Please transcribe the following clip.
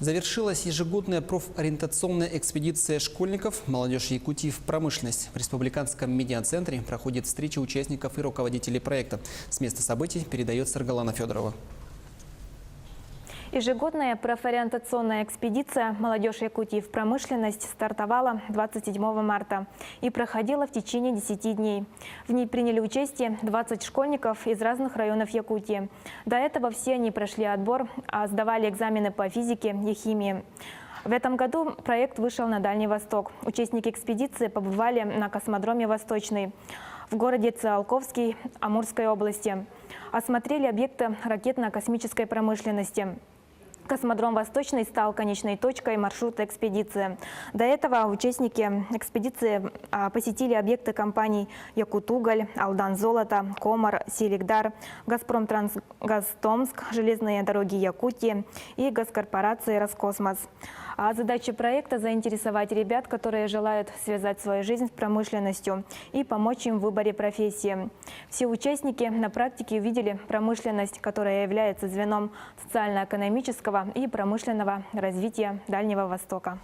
Завершилась ежегодная профориентационная экспедиция школьников «Молодежь Якутии в промышленность». В Республиканском медиацентре проходит встреча участников и руководителей проекта. С места событий передает Саргалана Федорова. Ежегодная профориентационная экспедиция «Молодежь Якутии в промышленность» стартовала 27 марта и проходила в течение 10 дней. В ней приняли участие 20 школьников из разных районов Якутии. До этого все они прошли отбор, сдавали экзамены по физике и химии. В этом году проект вышел на Дальний Восток. Участники экспедиции побывали на космодроме «Восточный» в городе Циолковский Амурской области. Осмотрели объекты ракетно-космической промышленности. Космодром «Восточный» стал конечной точкой маршрута экспедиции. До этого участники экспедиции посетили объекты компаний «Якутуголь», «Алдан-Золото», «Комар», «Селигдар», «Газпромтрансгаз-Томск», «Железные дороги Якутии» и госкорпорации «Роскосмос». Задача проекта – заинтересовать ребят, которые желают связать свою жизнь с промышленностью и помочь им в выборе профессии. Все участники на практике увидели промышленность, которая является звеном социально-экономического и промышленного развития Дальнего Востока.